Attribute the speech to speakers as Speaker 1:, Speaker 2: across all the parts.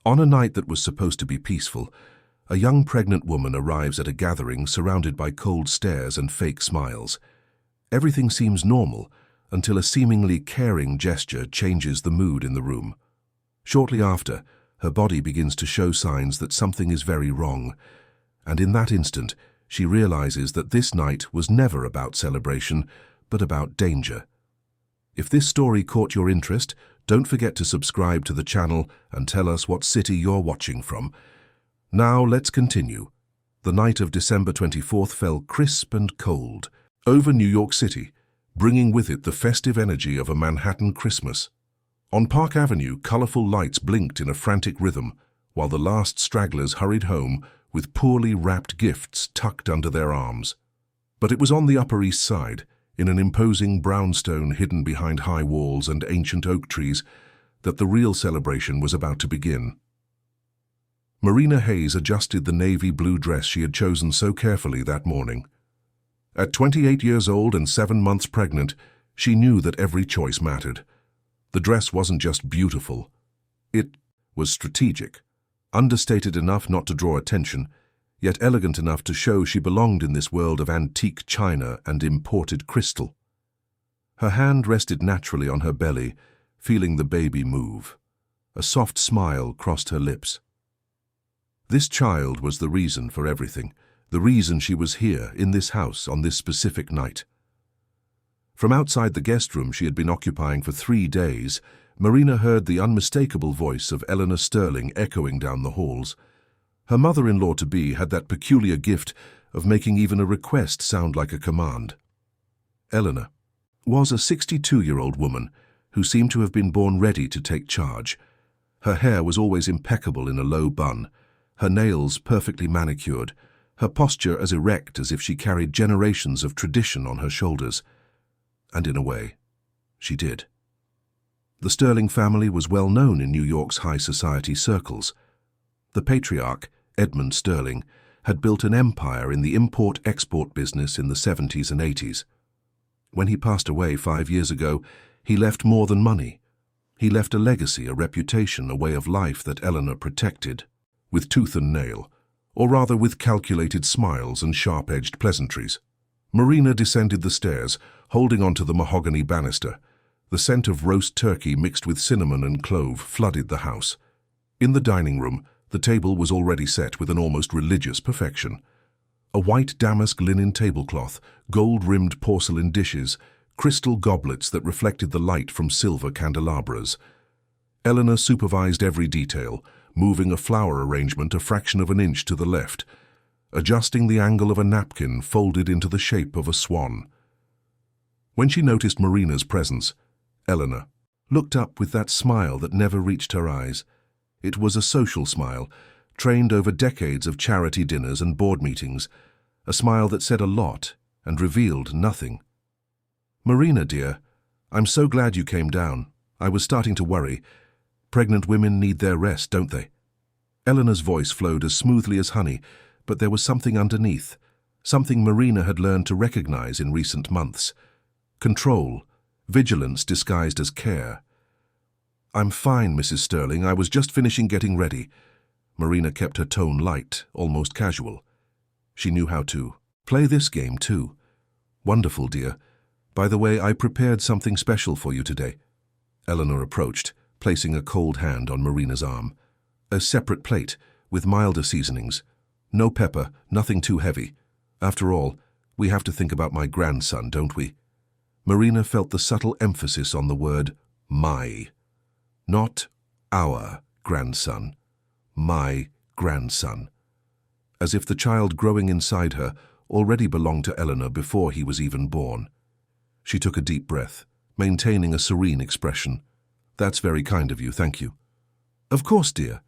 Speaker 1: On a night that was supposed to be peaceful, a young pregnant woman arrives at a gathering surrounded by cold stares and fake smiles. Everything seems normal until a seemingly caring gesture changes the mood in the room. Shortly after, her body begins to show signs that something is very wrong, and in that instant, she realizes that this night was never about celebration, but about danger. If this story caught your interest, don't forget to subscribe to the channel and tell us what city you're watching from. Now let's continue. The night of December 24th fell crisp and cold over New York City, bringing with it the festive energy of a Manhattan Christmas. On Park Avenue, colorful lights blinked in a frantic rhythm, while the last stragglers hurried home with poorly wrapped gifts tucked under their arms. But it was on the Upper East Side, in an imposing brownstone hidden behind high walls and ancient oak trees, that the real celebration was about to begin. Marina Hayes adjusted the navy blue dress she had chosen so carefully that morning. At 28 years old and 7 months pregnant, she knew that every choice mattered. The dress wasn't just beautiful. It was strategic, understated enough not to draw attention, yet elegant enough to show she belonged in this world of antique china and imported crystal. Her hand rested naturally on her belly, feeling the baby move. A soft smile crossed her lips. This child was the reason for everything, the reason she was here, in this house, on this specific night. From outside the guest room she had been occupying for 3 days, Marina heard the unmistakable voice of Eleanor Sterling echoing down the halls. Her mother-in-law-to-be had that peculiar gift of making even a request sound like a command. Eleanor was a 62-year-old woman who seemed to have been born ready to take charge. Her hair was always impeccable in a low bun, her nails perfectly manicured, her posture as erect as if she carried generations of tradition on her shoulders. And in a way, she did. The Sterling family was well known in New York's high society circles. The patriarch, Edmund Sterling, had built an empire in the import-export business in the 70s and 80s. When he passed away 5 years ago, he left more than money. He left a legacy, a reputation, a way of life that Eleanor protected, with tooth and nail, or rather with calculated smiles and sharp-edged pleasantries. Marina descended the stairs, holding onto the mahogany banister. The scent of roast turkey mixed with cinnamon and clove flooded the house. In the dining room, the table was already set with an almost religious perfection. A white damask linen tablecloth, gold-rimmed porcelain dishes, crystal goblets that reflected the light from silver candelabras. Eleanor supervised every detail, moving a flower arrangement a fraction of an inch to the left, adjusting the angle of a napkin folded into the shape of a swan. When she noticed Marina's presence, Eleanor looked up with that smile that never reached her eyes. It was a social smile, trained over decades of charity dinners and board meetings, a smile that said a lot and revealed nothing. "Marina, dear, I'm so glad you came down. I was starting to worry. Pregnant women need their rest, don't they?" Eleanor's voice flowed as smoothly as honey, but there was something underneath, something Marina had learned to recognize in recent months. Control, vigilance disguised as care. "I'm fine, Mrs. Sterling. I was just finishing getting ready." Marina kept her tone light, almost casual. She knew how to play this game, too. "Wonderful, dear. By the way, I prepared something special for you today." Eleanor approached, placing a cold hand on Marina's arm. "A separate plate, with milder seasonings. No pepper, nothing too heavy. After all, we have to think about my grandson, don't we?" Marina felt the subtle emphasis on the word my. Not our grandson. My grandson. As if the child growing inside her already belonged to Eleanor before he was even born. She took a deep breath, maintaining a serene expression. "That's very kind of you, thank you." "Of course, dear.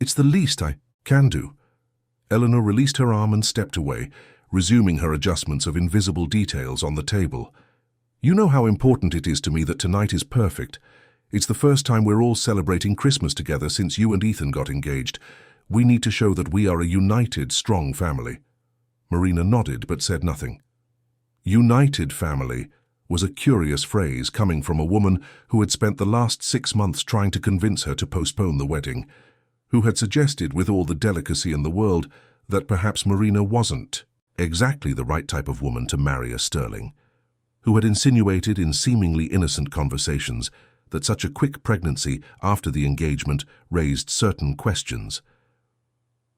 Speaker 1: It's the least I can do." Eleanor released her arm and stepped away, resuming her adjustments of invisible details on the table. "You know how important it is to me that tonight is perfect. It's the first time we're all celebrating Christmas together since you and Ethan got engaged. We need to show that we are a united, strong family." Marina nodded but said nothing. United family was a curious phrase coming from a woman who had spent the last 6 months trying to convince her to postpone the wedding. who had suggested with all the delicacy in the world that perhaps Marina wasn't exactly the right type of woman to marry a Sterling, who had insinuated in seemingly innocent conversations that such a quick pregnancy after the engagement raised certain questions.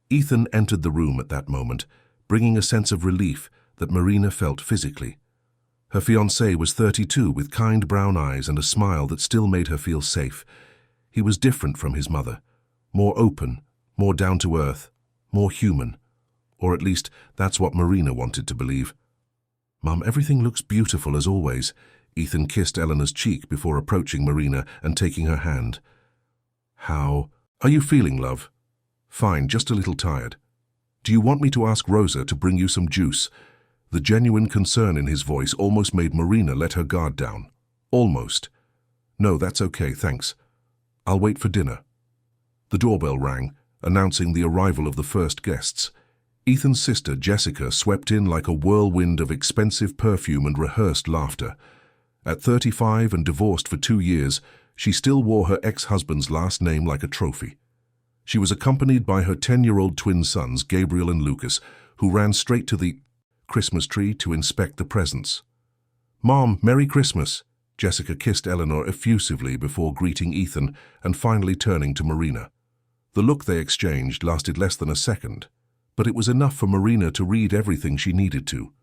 Speaker 1: Ethan entered the room at that moment, bringing a sense of relief that Marina felt physically. Her fiancé was 32 with kind brown eyes and a smile that still made her feel safe. He was different from his mother, more open, more down-to-earth, more human. Or at least that's what Marina wanted to believe. "Mum, everything looks beautiful as always." Ethan kissed Eleanor's cheek before approaching Marina and taking her hand. "How are you feeling, love?" "Fine, just a little tired. Do you want me to ask Rosa to bring you some juice?" The genuine concern in his voice almost made Marina let her guard down. Almost. "No, that's okay, thanks. I'll wait for dinner." The doorbell rang, announcing the arrival of the first guests. Ethan's sister, Jessica, swept in like a whirlwind of expensive perfume and rehearsed laughter. At 35 and divorced for 2 years, she still wore her ex-husband's last name like a trophy. She was accompanied by her 10-year-old twin sons, Gabriel and Lucas, who ran straight to the Christmas tree to inspect the presents. "Mom, Merry Christmas!" Jessica kissed Eleanor effusively before greeting Ethan and finally turning to Marina. The look they exchanged lasted less than a second, but it was enough for Marina to read everything she needed to.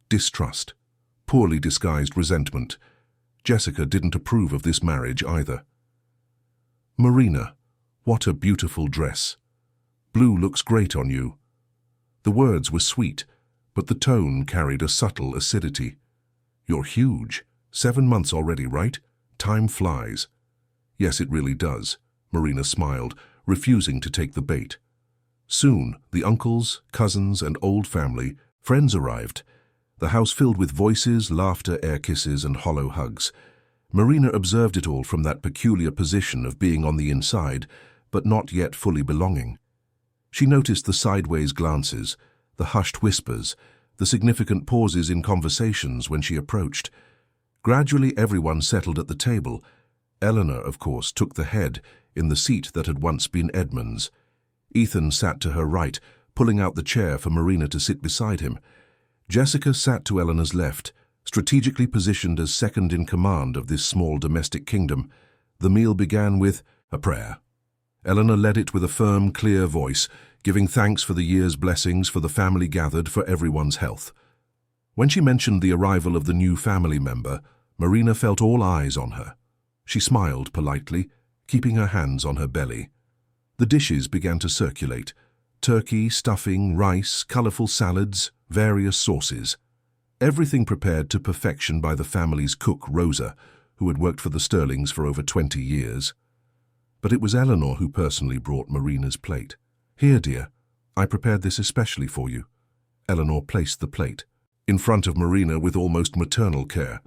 Speaker 1: Distrust, poorly disguised resentment. Jessica didn't approve of this marriage either. "Marina, what a beautiful dress. Blue looks great on you." The words were sweet, but the tone carried a subtle acidity. "You're huge. 7 months already, right? Time flies." "Yes, it really does," Marina smiled, refusing to take the bait. Soon, the uncles, cousins, and old family, friends arrived, the house filled with voices, laughter, air kisses, and hollow hugs. Marina observed it all from that peculiar position of being on the inside, but not yet fully belonging. She noticed the sideways glances, the hushed whispers, the significant pauses in conversations when she approached. Gradually everyone settled at the table. Eleanor, of course, took the head in the seat that had once been Edmund's. Ethan sat to her right, pulling out the chair for Marina to sit beside him. Jessica sat to Eleanor's left, strategically positioned as second in command of this small domestic kingdom. The meal began with a prayer. Eleanor led it with a firm, clear voice, giving thanks for the year's blessings for the family gathered for everyone's health. When she mentioned the arrival of the new family member, Marina felt all eyes on her. She smiled politely, keeping her hands on her belly. The dishes began to circulate: turkey, stuffing, rice, colorful salads, various sauces. Everything prepared to perfection by the family's cook, Rosa, who had worked for the Sterlings for over 20 years. But it was Eleanor who personally brought Marina's plate. "Here, dear, I prepared this especially for you." Eleanor placed the plate in front of Marina with almost maternal care.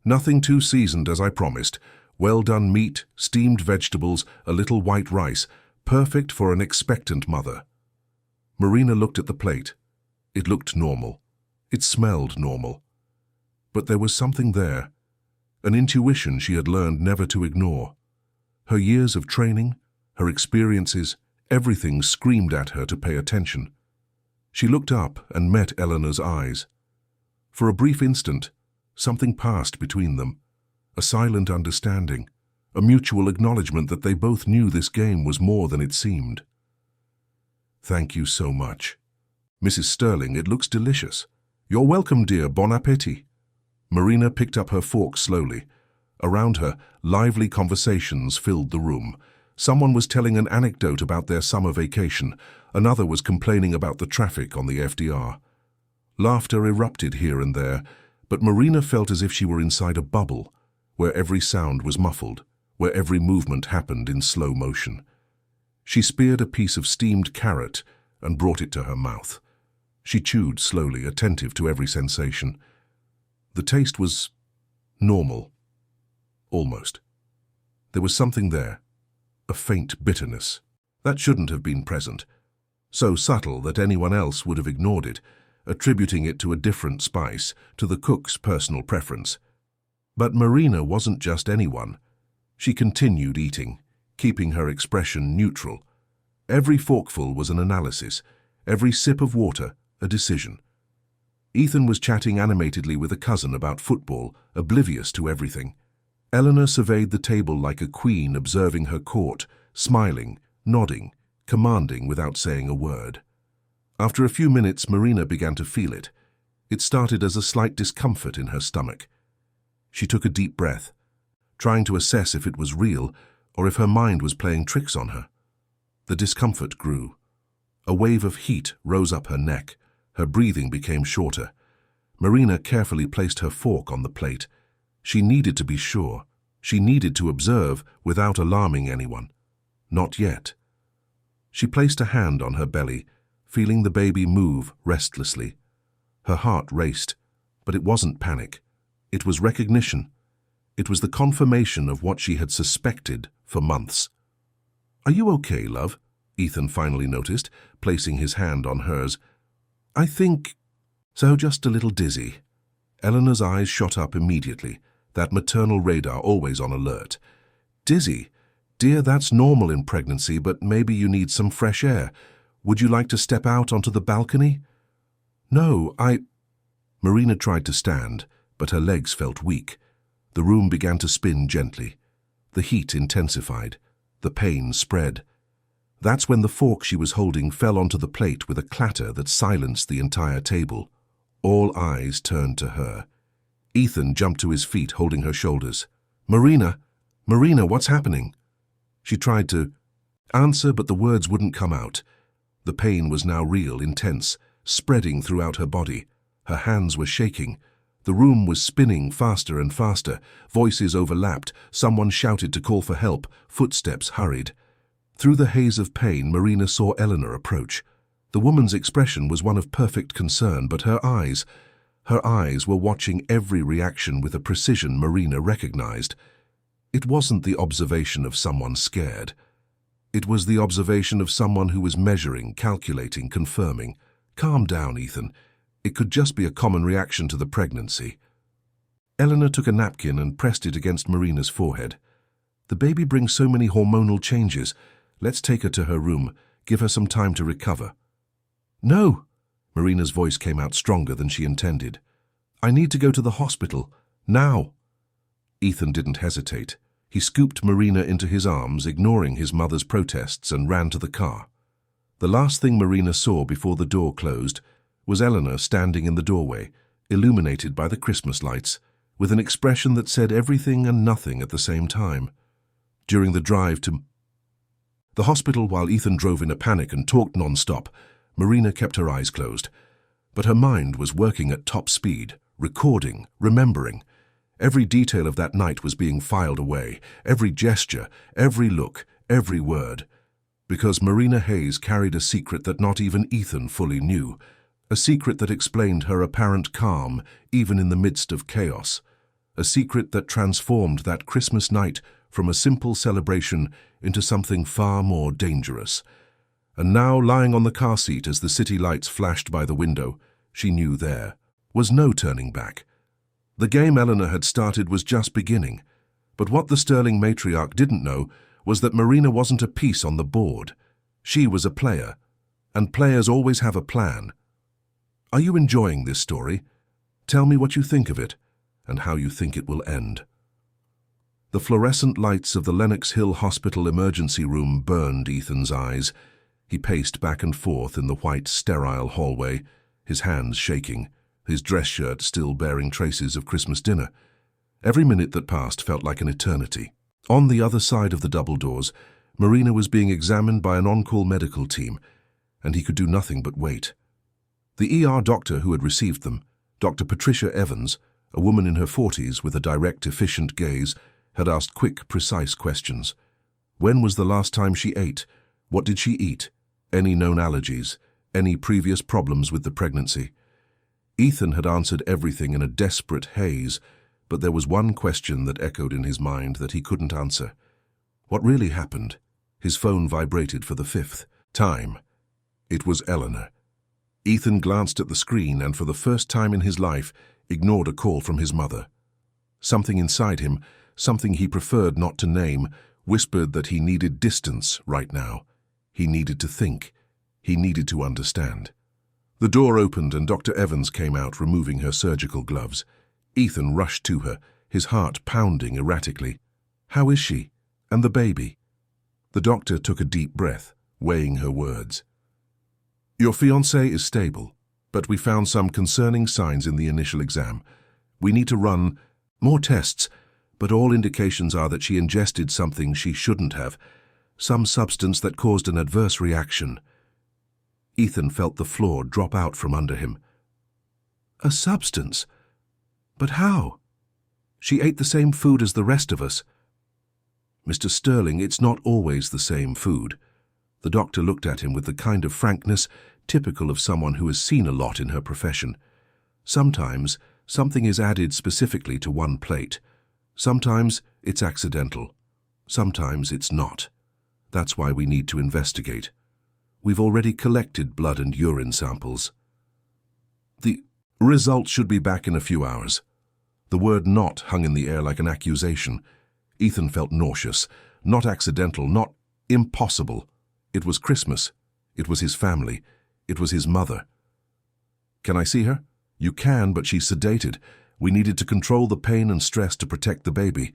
Speaker 1: "Nothing too seasoned, as I promised. Well-done meat, steamed vegetables, a little white rice, perfect for an expectant mother." Marina looked at the plate. It looked normal. It smelled normal. But there was something there, an intuition she had learned never to ignore. Her years of training, her experiences, everything screamed at her to pay attention. She looked up and met Eleanor's eyes. For a brief instant, something passed between them, a silent understanding, a mutual acknowledgement that they both knew this game was more than it seemed. "Thank you so much. Mrs. Sterling, it looks delicious." "You're welcome, dear. Bon appétit." Marina picked up her fork slowly. Around her, lively conversations filled the room. Someone was telling an anecdote about their summer vacation. Another was complaining about the traffic on the FDR. Laughter erupted here and there, but Marina felt as if she were inside a bubble, where every sound was muffled, where every movement happened in slow motion. She speared a piece of steamed carrot and brought it to her mouth. She chewed slowly, attentive to every sensation. The taste was normal. Almost. There was something there, a faint bitterness. That shouldn't have been present. So subtle that anyone else would have ignored it, attributing it to a different spice, to the cook's personal preference. But Marina wasn't just anyone. She continued eating, keeping her expression neutral. Every forkful was an analysis, every sip of water a decision. Ethan was chatting animatedly with a cousin about football, oblivious to everything. Eleanor surveyed the table like a queen observing her court, smiling, nodding, commanding without saying a word. After a few minutes, Marina began to feel it. It started as a slight discomfort in her stomach. She took a deep breath, trying to assess if it was real or if her mind was playing tricks on her. The discomfort grew. A wave of heat rose up her neck. Her breathing became shorter. Marina carefully placed her fork on the plate. She needed to be sure. She needed to observe without alarming anyone. Not yet. She placed a hand on her belly, feeling the baby move restlessly. Her heart raced, but it wasn't panic. It was recognition. It was the confirmation of what she had suspected for months. "Are you okay, love?" Ethan finally noticed, placing his hand on hers. "I think so, just a little dizzy." Eleanor's eyes shot up immediately, that maternal radar always on alert. "Dizzy? Dear, that's normal in pregnancy, but maybe you need some fresh air. Would you like to step out onto the balcony?" "No, Marina tried to stand, but her legs felt weak. The room began to spin gently. The heat intensified. The pain spread. That's when the fork she was holding fell onto the plate with a clatter that silenced the entire table. All eyes turned to her. Ethan jumped to his feet, holding her shoulders. "Marina! Marina, what's happening?" She tried to answer, but the words wouldn't come out. The pain was now real, intense, spreading throughout her body. Her hands were shaking. The room was spinning faster and faster. Voices overlapped. Someone shouted to call for help. Footsteps hurried. Through the haze of pain, Marina saw Eleanor approach. The woman's expression was one of perfect concern, but her eyes were watching every reaction with a precision Marina recognized. It wasn't the observation of someone scared. It was the observation of someone who was measuring, calculating, confirming. "Calm down, Ethan. It could just be a common reaction to the pregnancy." Eleanor took a napkin and pressed it against Marina's forehead. "The baby brings so many hormonal changes. Let's take her to her room, give her some time to recover." "No!" Marina's voice came out stronger than she intended. "I need to go to the hospital, now." Ethan didn't hesitate. He scooped Marina into his arms, ignoring his mother's protests, and ran to the car. The last thing Marina saw before the door closed was Eleanor standing in the doorway, illuminated by the Christmas lights, with an expression that said everything and nothing at the same time. During the drive to the hospital, while Ethan drove in a panic and talked non-stop, Marina kept her eyes closed. But her mind was working at top speed, recording, remembering. Every detail of that night was being filed away, every gesture, every look, every word. Because Marina Hayes carried a secret that not even Ethan fully knew, a secret that explained her apparent calm even in the midst of chaos, a secret that transformed that Christmas night from a simple celebration into something far more dangerous. And now, lying on the car seat as the city lights flashed by the window, she knew there was no turning back. The game Eleanor had started was just beginning. But what the sterling matriarch didn't know was that Marina wasn't a piece on the board. She was a player, and players always have a plan. Are you enjoying this story? Tell me what you think of it, and how you think it will end. The fluorescent lights of the Lenox Hill Hospital emergency room burned Ethan's eyes. He paced back and forth in the white, sterile hallway, his hands shaking, his dress shirt still bearing traces of Christmas dinner. Every minute that passed felt like an eternity. On the other side of the double doors, Marina was being examined by an on-call medical team, and he could do nothing but wait. The ER doctor who had received them, Dr. Patricia Evans, a woman in her 40s with a direct, efficient gaze, had asked quick, precise questions. When was the last time she ate? What did she eat? Any known allergies? Any previous problems with the pregnancy? Ethan had answered everything in a desperate haze, but there was one question that echoed in his mind that he couldn't answer. What really happened? His phone vibrated for the 5th time. It was Eleanor. Ethan glanced at the screen and, for the first time in his life, ignored a call from his mother. Something inside him, something he preferred not to name, whispered that he needed distance right now. He needed to think. He needed to understand. The door opened and Dr. Evans came out, removing her surgical gloves. Ethan rushed to her, his heart pounding erratically. "How is she? And the baby?" The doctor took a deep breath, weighing her words. "Your fiancée is stable, but we found some concerning signs in the initial exam. We need to run more tests, but all indications are that she ingested something she shouldn't have, some substance that caused an adverse reaction." Ethan felt the floor drop out from under him. "A substance? But how? She ate the same food as the rest of us." "Mr. Sterling, it's not always the same food." The doctor looked at him with the kind of frankness typical of someone who has seen a lot in her profession. "Sometimes something is added specifically to one plate. Sometimes it's accidental. Sometimes it's not. That's why we need to investigate. We've already collected blood and urine samples. The results should be back in a few hours." The word "not" hung in the air like an accusation. Ethan felt nauseous. Not accidental, not impossible. It was Christmas. It was his family. It was his mother. "Can I see her?" "You can, but she's sedated. We needed to control the pain and stress to protect the baby.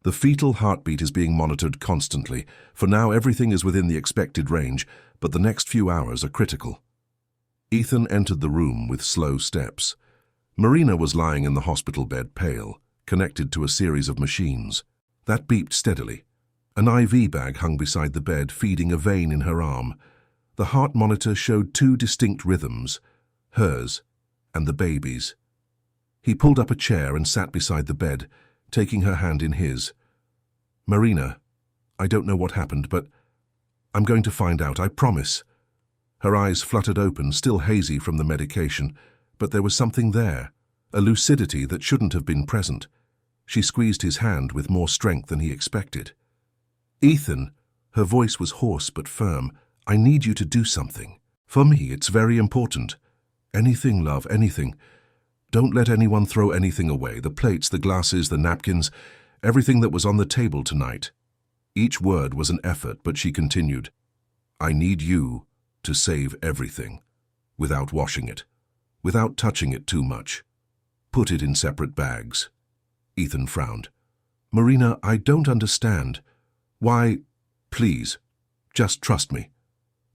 Speaker 1: The fetal heartbeat is being monitored constantly. For now, everything is within the expected range, but the next few hours are critical." Ethan entered the room with slow steps. Marina was lying in the hospital bed, pale, connected to a series of machines. That beeped steadily. An IV bag hung beside the bed, feeding a vein in her arm. The heart monitor showed two distinct rhythms, hers and the baby's. He pulled up a chair and sat beside the bed, taking her hand in his. "Marina, I don't know what happened, but I'm going to find out, I promise." Her eyes fluttered open, still hazy from the medication, but there was something there, a lucidity that shouldn't have been present. She squeezed his hand with more strength than he expected. "Ethan," her voice was hoarse but firm, "I need you to do something. For me, it's very important. Anything, love, anything. Don't let anyone throw anything away, the plates, the glasses, the napkins, everything that was on the table tonight." Each word was an effort, but she continued, "I need you to save everything, without washing it, without touching it too much. Put it in separate bags." Ethan frowned. "Marina, I don't understand. Why? Please, just trust me."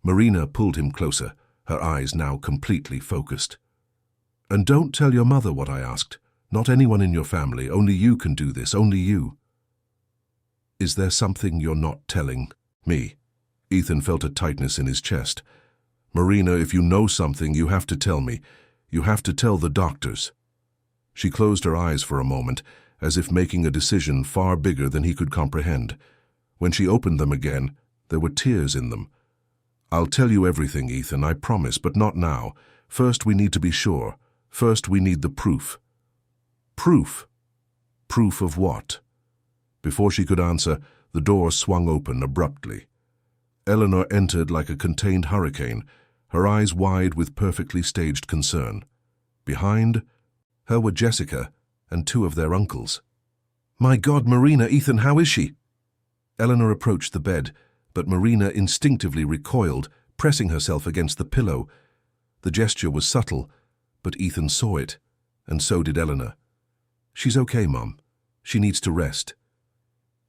Speaker 1: Marina pulled him closer, her eyes now completely focused. "And don't tell your mother what I asked. Not anyone in your family. Only you can do this, only you." "Is there something you're not telling me?" Ethan felt a tightness in his chest. "Marina, if you know something, you have to tell me. You have to tell the doctors." She closed her eyes for a moment, as if making a decision far bigger than he could comprehend. When she opened them again, there were tears in them. "I'll tell you everything, Ethan, I promise, but not now. First, we need to be sure. First, we need the proof." "Proof? Proof of what?" Before she could answer, the door swung open abruptly. Eleanor entered like a contained hurricane, her eyes wide with perfectly staged concern. Behind her were Jessica and two of their uncles. "My God, Marina, Ethan, how is she?" Eleanor approached the bed, but Marina instinctively recoiled, pressing herself against the pillow. The gesture was subtle, but Ethan saw it, and so did Eleanor. "She's okay, Mom. She needs to rest."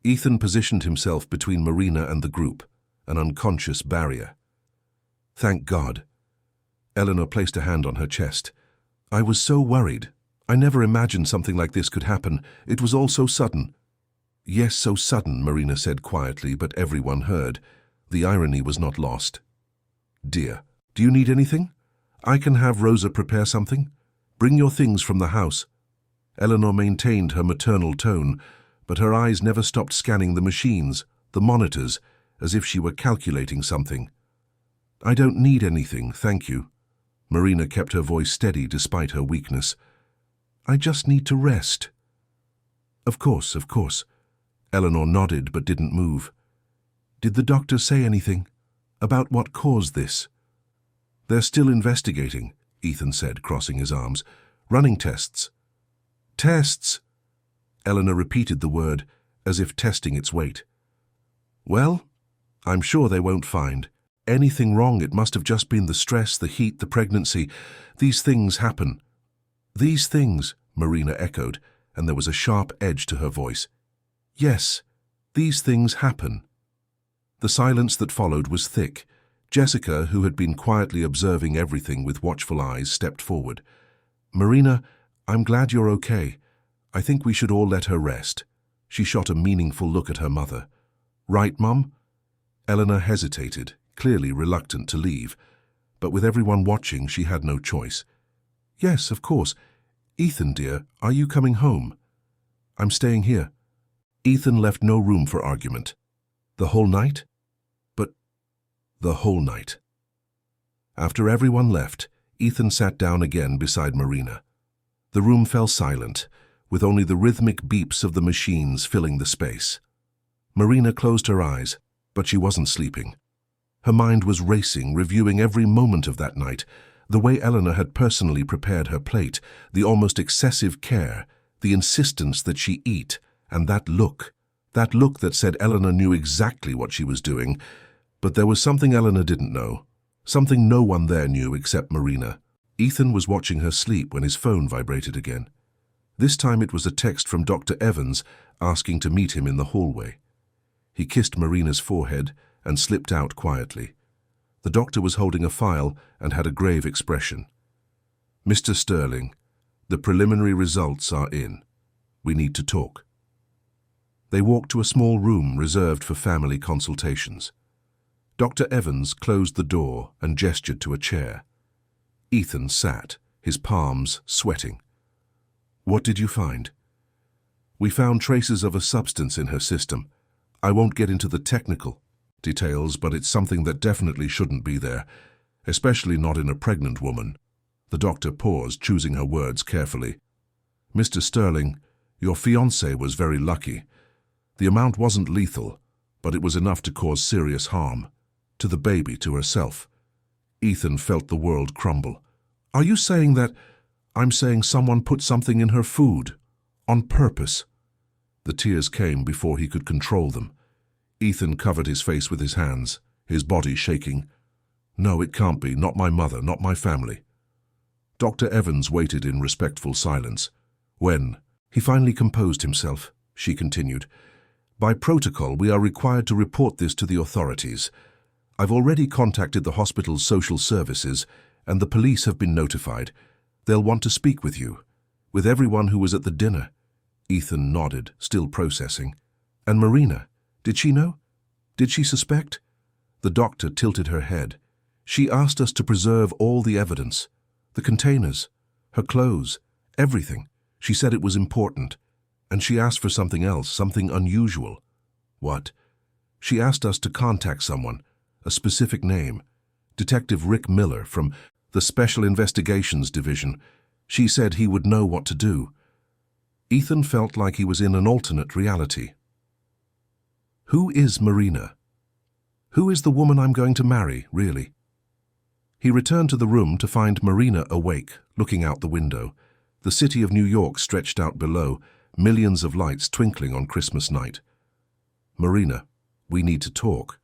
Speaker 1: Ethan positioned himself between Marina and the group, an unconscious barrier. "Thank God." Eleanor placed a hand on her chest. "I was so worried. I never imagined something like this could happen. It was all so sudden." "Yes, so sudden," Marina said quietly, but everyone heard. The irony was not lost. "Dear, do you need anything? I can have Rosa prepare something. Bring your things from the house." Eleanor maintained her maternal tone, but her eyes never stopped scanning the machines, the monitors, as if she were calculating something. "I don't need anything, thank you." Marina kept her voice steady despite her weakness. "I just need to rest." Of course, of course." Eleanor nodded but didn't move. "Did the doctor say anything about what caused this?" "They're still investigating," Ethan said, crossing his arms. "Running tests." "Tests?" Eleanor repeated the word, as if testing its weight. "Well, I'm sure they won't find anything wrong. It must have just been the stress, the heat, the pregnancy. These things happen. These things, Marina echoed, and there was a sharp edge to her voice. Yes, these things happen. The silence that followed was thick. Jessica, who had been quietly observing everything with watchful eyes, stepped forward. Marina, I'm glad you're okay. I think we should all let her rest. She shot a meaningful look at her mother. Right, Mum? Eleanor hesitated, clearly reluctant to leave, but with everyone watching, she had no choice. Yes, of course. Ethan, dear, are you coming home? I'm staying here. Ethan left no room for argument. The whole night? But the whole night. After everyone left, Ethan sat down again beside Marina. The room fell silent, with only the rhythmic beeps of the machines filling the space. Marina closed her eyes, but she wasn't sleeping. Her mind was racing, reviewing every moment of that night, the way Eleanor had personally prepared her plate, the almost excessive care, the insistence that she eat, and that look that said Eleanor knew exactly what she was doing. But there was something Eleanor didn't know, something no one there knew except Marina. Ethan was watching her sleep when his phone vibrated again. This time it was a text from Dr. Evans asking to meet him in the hallway. He kissed Marina's forehead and slipped out quietly. The doctor was holding a file and had a grave expression. Mr. Sterling, the preliminary results are in. We need to talk. They walked to a small room reserved for family consultations. Dr. Evans closed the door and gestured to a chair. Ethan sat, his palms sweating. What did you find? We found traces of a substance in her system. I won't get into the technical details, but it's something that definitely shouldn't be there, especially not in a pregnant woman. The doctor paused, choosing her words carefully. Mr. Sterling, your fiancée was very lucky. The amount wasn't lethal, but it was enough to cause serious harm. To the baby, to herself. Ethan felt the world crumble. Are you saying that? I'm saying someone put something in her food. On purpose. The tears came before he could control them. Ethan covered his face with his hands, his body shaking. No, it can't be. Not my mother, not my family. Dr. Evans waited in respectful silence. When he finally composed himself, she continued, by protocol, we are required to report this to the authorities. I've already contacted the hospital's social services, and the police have been notified. They'll want to speak with you, with everyone who was at the dinner. Ethan nodded, still processing. And Marina, did she know? Did she suspect? The doctor tilted her head. She asked us to preserve all the evidence, the containers, her clothes, everything. She said it was important. And she asked for something else, something unusual. What? She asked us to contact someone, a specific name. Detective Rick Miller from the Special Investigations Division. She said he would know what to do. Ethan felt like he was in an alternate reality. Who is Marina? Who is the woman I'm going to marry, really? He returned to the room to find Marina awake, looking out the window. The city of New York stretched out below, millions of lights twinkling on Christmas night. Marina, we need to talk.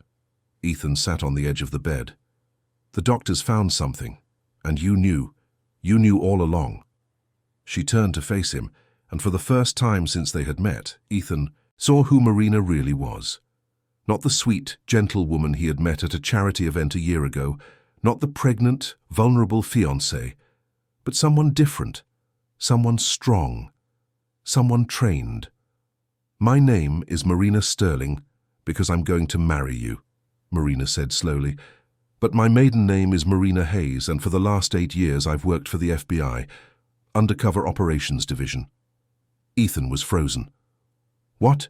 Speaker 1: Ethan sat on the edge of the bed. The doctors found something, and you knew all along. She turned to face him, and for the first time since they had met, Ethan saw who Marina really was. Not the sweet, gentle woman he had met at a charity event a year ago, not the pregnant, vulnerable fiancée, but someone different, someone strong, someone trained. My name is Marina Sterling because I'm going to marry you, Marina said slowly. But my maiden name is Marina Hayes, and for the last 8 years I've worked for the FBI, Undercover Operations Division. Ethan was frozen. What?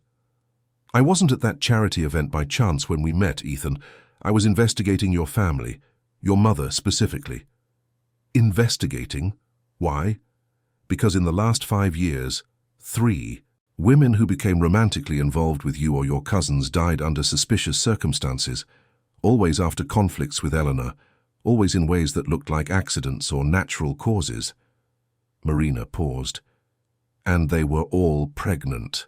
Speaker 1: I wasn't at that charity event by chance when we met, Ethan. I was investigating your family, your mother specifically. Investigating? Why? Because in the last 5 years, 3 women who became romantically involved with you or your cousins died under suspicious circumstances, always after conflicts with Eleanor, always in ways that looked like accidents or natural causes. Marina paused. And they were all pregnant.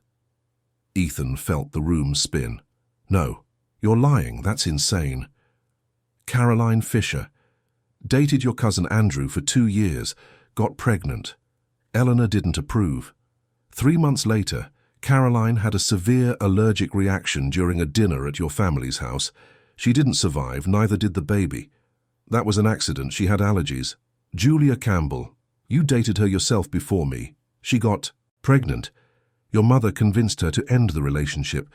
Speaker 1: Ethan felt the room spin. No, you're lying. That's insane. Caroline Fisher. Dated your cousin Andrew for 2 years, got pregnant. Eleanor didn't approve. 3 months later, Caroline had a severe allergic reaction during a dinner at your family's house. She didn't survive, neither did the baby. That was an accident, she had allergies. Julia Campbell. You dated her yourself before me. She got pregnant. Your mother convinced her to end the relationship.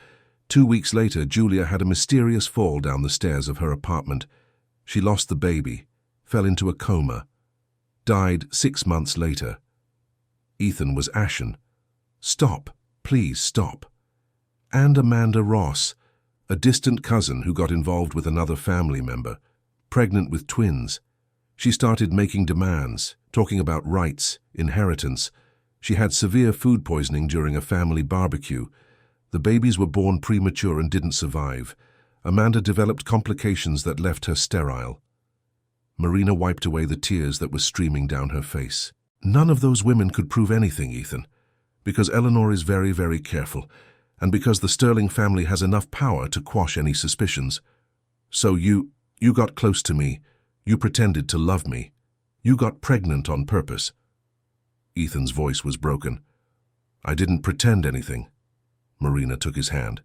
Speaker 1: 2 weeks later, Julia had a mysterious fall down the stairs of her apartment. She lost the baby, fell into a coma, died 6 months later. Ethan was ashen. Stop, please stop. And Amanda Ross, a distant cousin who got involved with another family member, pregnant with twins. She started making demands, talking about rights, inheritance. She had severe food poisoning during a family barbecue. The babies were born premature and didn't survive. Amanda developed complications that left her sterile. Marina wiped away the tears that were streaming down her face. None of those women could prove anything, Ethan, because Eleanor is very, very careful, and because the Sterling family has enough power to quash any suspicions. So you got close to me. You pretended to love me. You got pregnant on purpose. Ethan's voice was broken. I didn't pretend anything. Marina took his hand.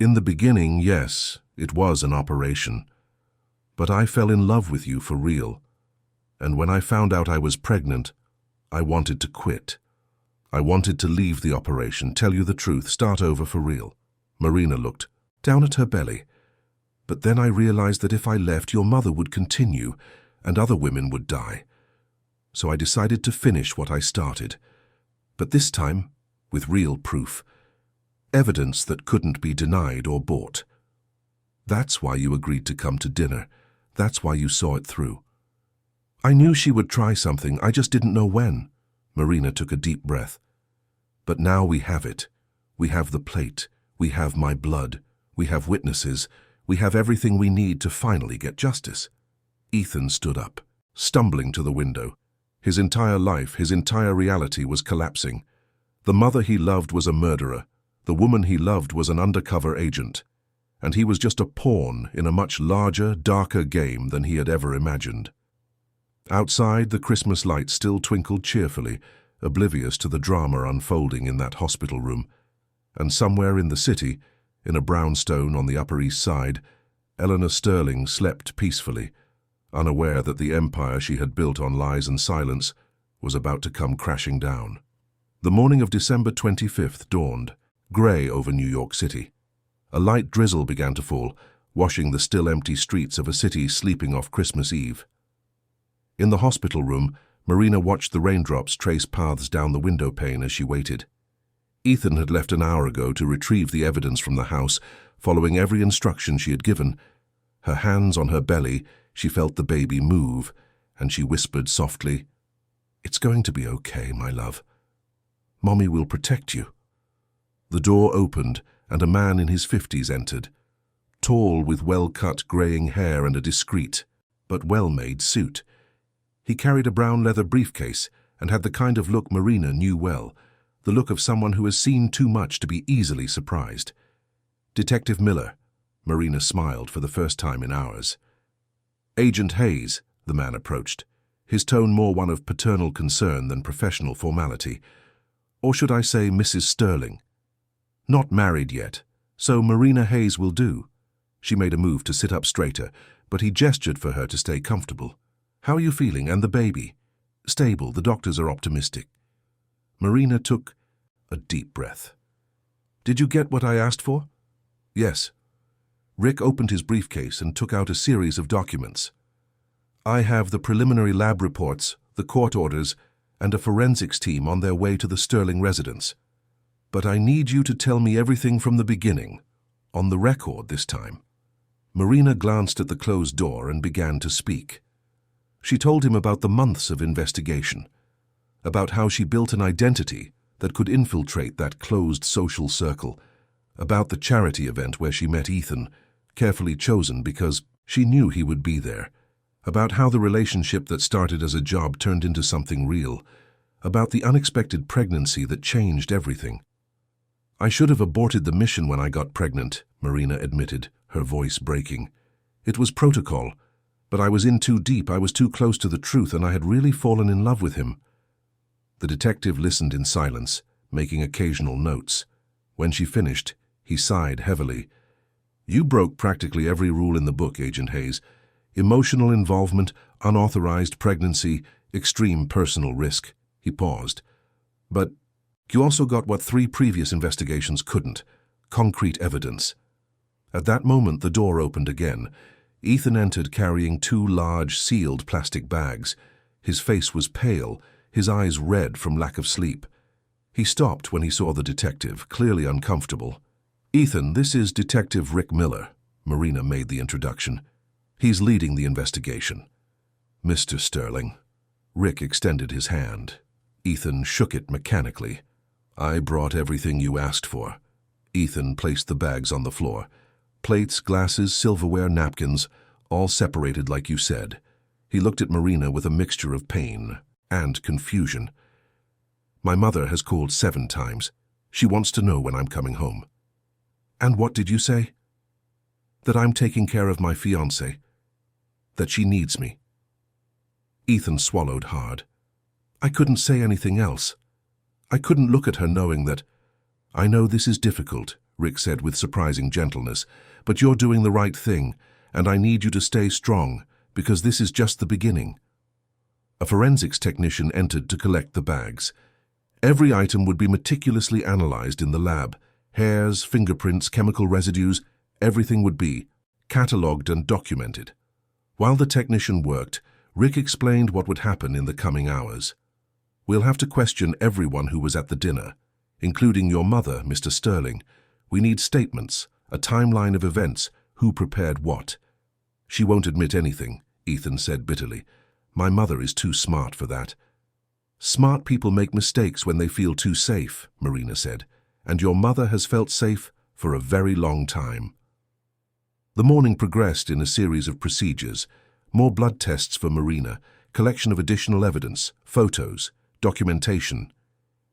Speaker 1: In the beginning, yes, it was an operation. But I fell in love with you for real. And when I found out I was pregnant, I wanted to quit. I wanted to leave the operation, tell you the truth, start over for real. Marina looked down at her belly. But then I realized that if I left, your mother would continue, and other women would die. So I decided to finish what I started. But this time, with real proof. Evidence that couldn't be denied or bought. That's why you agreed to come to dinner. That's why you saw it through. I knew she would try something, I just didn't know when. Marina took a deep breath. But now we have it. We have the plate. We have my blood. We have witnesses. We have everything we need to finally get justice. Ethan stood up, stumbling to the window. His entire life, his entire reality was collapsing. The mother he loved was a murderer. The woman he loved was an undercover agent. And he was just a pawn in a much larger, darker game than he had ever imagined. Outside, the Christmas lights still twinkled cheerfully, oblivious to the drama unfolding in that hospital room. And somewhere in the city, in a brownstone on the Upper East Side, Eleanor Sterling slept peacefully, unaware that the empire she had built on lies and silence was about to come crashing down. The morning of December 25th dawned, grey over New York City. A light drizzle began to fall, washing the still empty streets of a city sleeping off Christmas Eve. In the hospital room, Marina watched the raindrops trace paths down the window pane as she waited. Ethan had left an hour ago to retrieve the evidence from the house, following every instruction she had given. Her hands on her belly, she felt the baby move, and she whispered softly, "It's going to be okay, my love. Mommy will protect you." The door opened, and a man in his 50s entered, tall with well-cut greying hair and a discreet, but well-made suit. He carried a brown leather briefcase and had the kind of look Marina knew well, the look of someone who has seen too much to be easily surprised. "Detective Miller," Marina smiled for the first time in hours. "Agent Hayes," the man approached, his tone more one of paternal concern than professional formality. "Or should I say Mrs. Sterling? Not married yet, so Marina Hayes will do." She made a move to sit up straighter, but he gestured for her to stay comfortable. "How are you feeling, and the baby?" "Stable, the doctors are optimistic." Marina took a deep breath. "Did you get what I asked for?" "Yes." Rick opened his briefcase and took out a series of documents. "I have the preliminary lab reports, the court orders, and a forensics team on their way to the Sterling residence. But I need you to tell me everything from the beginning, on the record this time." Marina glanced at the closed door and began to speak. She told him about the months of investigation, about how she built an identity that could infiltrate that closed social circle, about the charity event where she met Ethan, carefully chosen because she knew he would be there, about how the relationship that started as a job turned into something real, about the unexpected pregnancy that changed everything. "I should have aborted the mission when I got pregnant," Marina admitted, her voice breaking. "It was protocol. But I was in too deep, I was too close to the truth, and I had really fallen in love with him. The detective listened in silence, making occasional notes. When she finished, he sighed heavily. You broke practically every rule in the book, Agent Hayes. Emotional involvement, unauthorized pregnancy, extreme personal risk. He paused. But you also got what 3 previous investigations couldn't: concrete evidence. At that moment, the door opened again. Ethan entered carrying 2 large, sealed plastic bags. His face was pale, his eyes red from lack of sleep. He stopped when he saw the detective, clearly uncomfortable. Ethan, this is Detective Rick Miller. Marina made the introduction. He's leading the investigation. Mr. Sterling. Rick extended his hand. Ethan shook it mechanically. I brought everything you asked for. Ethan placed the bags on the floor. Plates, glasses, silverware, napkins, all separated like you said. He looked at Marina with a mixture of pain and confusion. My mother has called 7 times. She wants to know when I'm coming home. And what did you say? That I'm taking care of my fiancé. That she needs me. Ethan swallowed hard. I couldn't say anything else. I couldn't look at her knowing that. I know this is difficult, Rick said with surprising gentleness, but you're doing the right thing, and I need you to stay strong, because this is just the beginning. A forensics technician entered to collect the bags. Every item would be meticulously analyzed in the lab. Hairs, fingerprints, chemical residues, everything would be catalogued and documented. While the technician worked, Rick explained what would happen in the coming hours. We'll have to question everyone who was at the dinner, including your mother, Mr. Sterling. We need statements, a timeline of events, who prepared what. She won't admit anything, Ethan said bitterly. My mother is too smart for that. Smart people make mistakes when they feel too safe, Marina said, and your mother has felt safe for a very long time. The morning progressed in a series of procedures: more blood tests for Marina, collection of additional evidence, photos, documentation.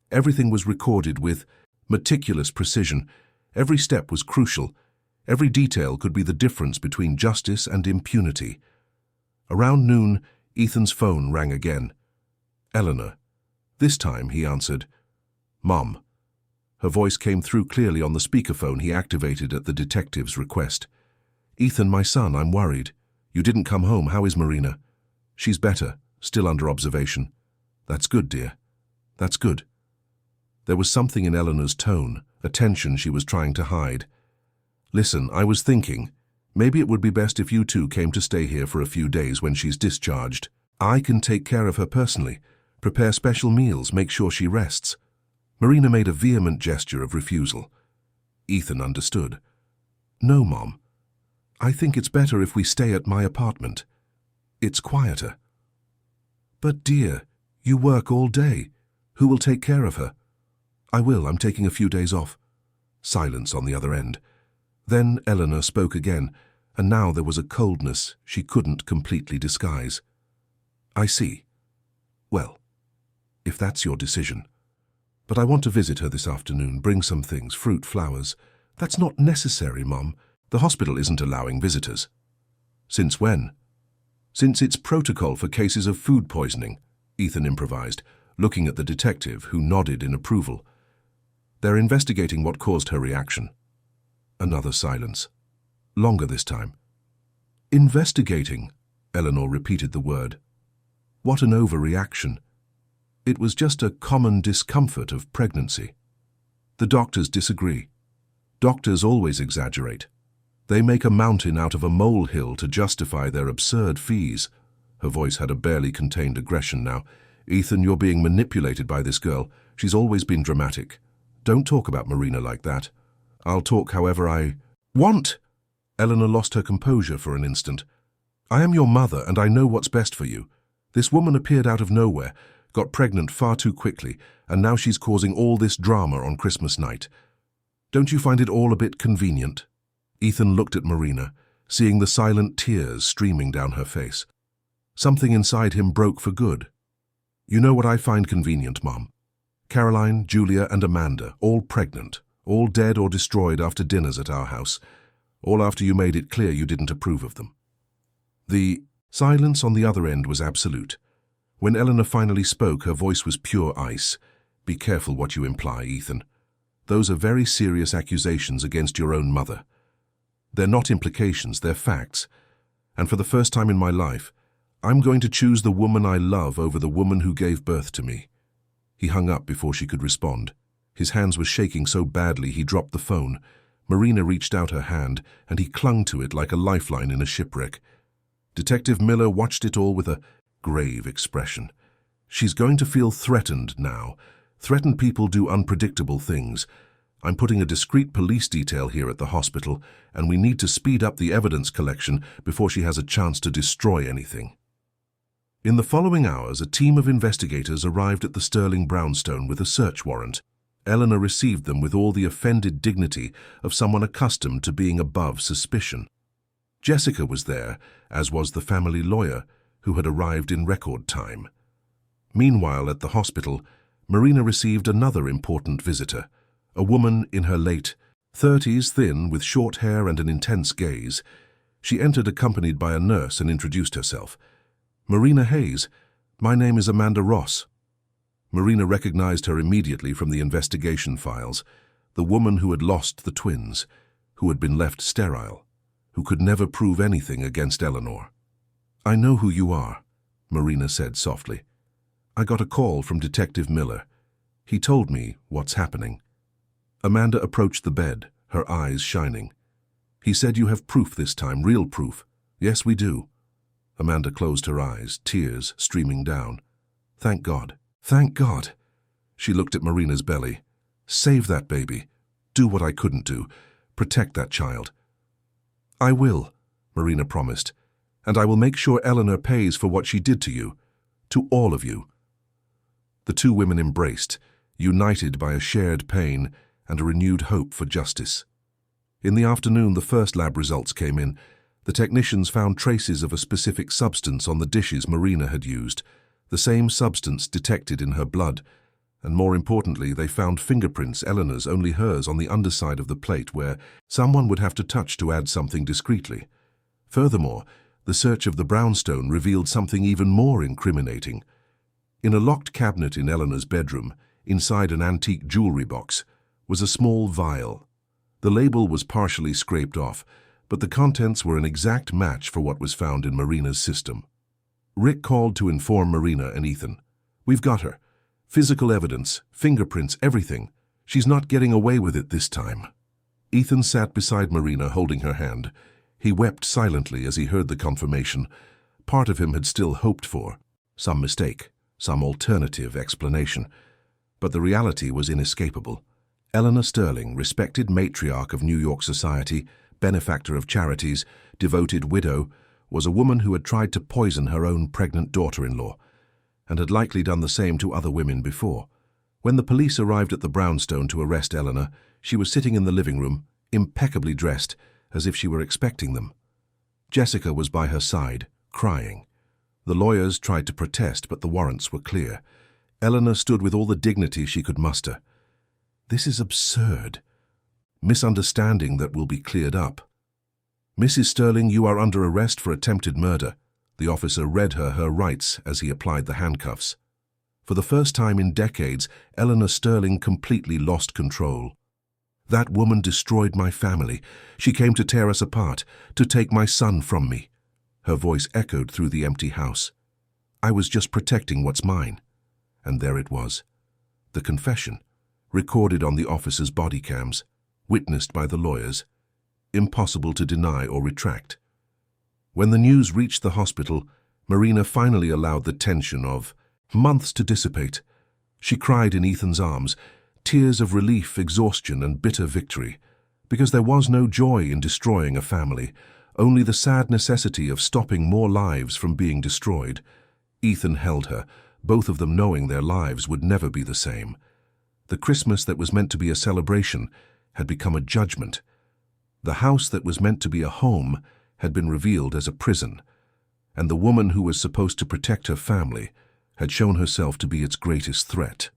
Speaker 1: Everything was recorded with meticulous precision. Every step was crucial. Every detail could be the difference between justice and impunity. Around noon, Ethan's phone rang again. Eleanor. This time he answered. Mom. Her voice came through clearly on the speakerphone he activated at the detective's request. Ethan, my son, I'm worried. You didn't come home. How is Marina? She's better, still under observation. That's good, dear. That's good. There was something in Eleanor's tone, a tension she was trying to hide. Listen, I was thinking, maybe it would be best if you two came to stay here for a few days when she's discharged. I can take care of her personally, prepare special meals, make sure she rests. Marina made a vehement gesture of refusal. Ethan understood. No, Mom. I think it's better if we stay at my apartment. It's quieter. But dear, you work all day. Who will take care of her? I will. I'm taking a few days off. Silence on the other end. Then Eleanor spoke again, and now there was a coldness she couldn't completely disguise. I see. Well, if that's your decision. But I want to visit her this afternoon, bring some things, fruit, flowers. That's not necessary, Mom. The hospital isn't allowing visitors. Since when? Since it's protocol for cases of food poisoning, Ethan improvised, looking at the detective, who nodded in approval. They're investigating what caused her reaction. Another silence. Longer this time. Investigating, Eleanor repeated the word. What an overreaction. It was just a common discomfort of pregnancy. The doctors disagree. Doctors always exaggerate. They make a mountain out of a molehill to justify their absurd fees. Her voice had a barely contained aggression now. Ethan, you're being manipulated by this girl. She's always been dramatic. Don't talk about Marina like that. I'll talk however I want. Eleanor lost her composure for an instant. I am your mother, and I know what's best for you. This woman appeared out of nowhere, got pregnant far too quickly, and now she's causing all this drama on Christmas night. Don't you find it all a bit convenient? Ethan looked at Marina, seeing the silent tears streaming down her face. Something inside him broke for good. You know what I find convenient, Mom? Caroline, Julia, and Amanda, all pregnant, all dead or destroyed after dinners at our house, all after you made it clear you didn't approve of them. The Silence on the other end was absolute. When Eleanor finally spoke, her voice was pure ice. "Be careful what you imply, Ethan. Those are very serious accusations against your own mother. They're not implications, they're facts. And for the first time in my life, I'm going to choose the woman I love over the woman who gave birth to me." He hung up before she could respond. His hands were shaking so badly he dropped the phone. Marina reached out her hand, and he clung to it like a lifeline in a shipwreck. Detective Miller watched it all with a grave expression. She's going to feel threatened now. Threatened people do unpredictable things. I'm putting a discreet police detail here at the hospital, and we need to speed up the evidence collection before she has a chance to destroy anything. In the following hours, a team of investigators arrived at the Sterling brownstone with a search warrant. Eleanor received them with all the offended dignity of someone accustomed to being above suspicion. Jessica was there, as was the family lawyer, who had arrived in record time. Meanwhile, at the hospital, Marina received another important visitor, a woman in her late 30s, thin, with short hair and an intense gaze. She entered accompanied by a nurse and introduced herself. "Marina Hayes, my name is Amanda Ross." Marina recognized her immediately from the investigation files, the woman who had lost the twins, who had been left sterile, who could never prove anything against Eleanor. "I know who you are," Marina said softly. "I got a call from Detective Miller. He told me what's happening." Amanda approached the bed, her eyes shining. "He said you have proof this time, real proof." "Yes, we do." Amanda closed her eyes, tears streaming down. "Thank God. Thank God." She looked at Marina's belly. "Save that baby. Do what I couldn't do. Protect that child." "I will," Marina promised. "And I will make sure Eleanor pays for what she did to you. To all of you." The two women embraced, united by a shared pain and a renewed hope for justice. In the afternoon, the first lab results came in. The technicians found traces of a specific substance on the dishes Marina had used, the same substance detected in her blood, and more importantly, they found fingerprints, Eleanor's, only hers, on the underside of the plate where someone would have to touch to add something discreetly. Furthermore, the search of the brownstone revealed something even more incriminating. In a locked cabinet in Eleanor's bedroom, inside an antique jewelry box, was a small vial. The label was partially scraped off, but the contents were an exact match for what was found in Marina's system. Rick called to inform Marina and Ethan. "We've got her. Physical evidence, fingerprints, everything. She's not getting away with it this time." Ethan sat beside Marina, holding her hand. He wept silently as he heard the confirmation. Part of him had still hoped for some mistake, some alternative explanation. But the reality was inescapable. Eleanor Sterling, respected matriarch of New York society, benefactor of charities, devoted widow, was a woman who had tried to poison her own pregnant daughter-in-law, and had likely done the same to other women before. When the police arrived at the brownstone to arrest Eleanor, she was sitting in the living room, impeccably dressed, as if she were expecting them. Jessica was by her side, crying. The lawyers tried to protest, but the warrants were clear. Eleanor stood with all the dignity she could muster. "This is absurd. Misunderstanding that will be cleared up." "Mrs. Sterling, you are under arrest for attempted murder." The officer read her rights as he applied the handcuffs. For the first time in decades, Eleanor Sterling completely lost control. "That woman destroyed my family. She came to tear us apart, to take my son from me." Her voice echoed through the empty house. "I was just protecting what's mine." And there it was. The confession, recorded on the officer's body cams, witnessed by the lawyers. Impossible to deny or retract. When the news reached the hospital, Marina finally allowed the tension of months to dissipate. She cried in Ethan's arms, tears of relief, exhaustion, and bitter victory, because there was no joy in destroying a family, only the sad necessity of stopping more lives from being destroyed. Ethan held her, both of them knowing their lives would never be the same. The Christmas that was meant to be a celebration had become a judgment. The house that was meant to be a home had been revealed as a prison, and the woman who was supposed to protect her family had shown herself to be its greatest threat.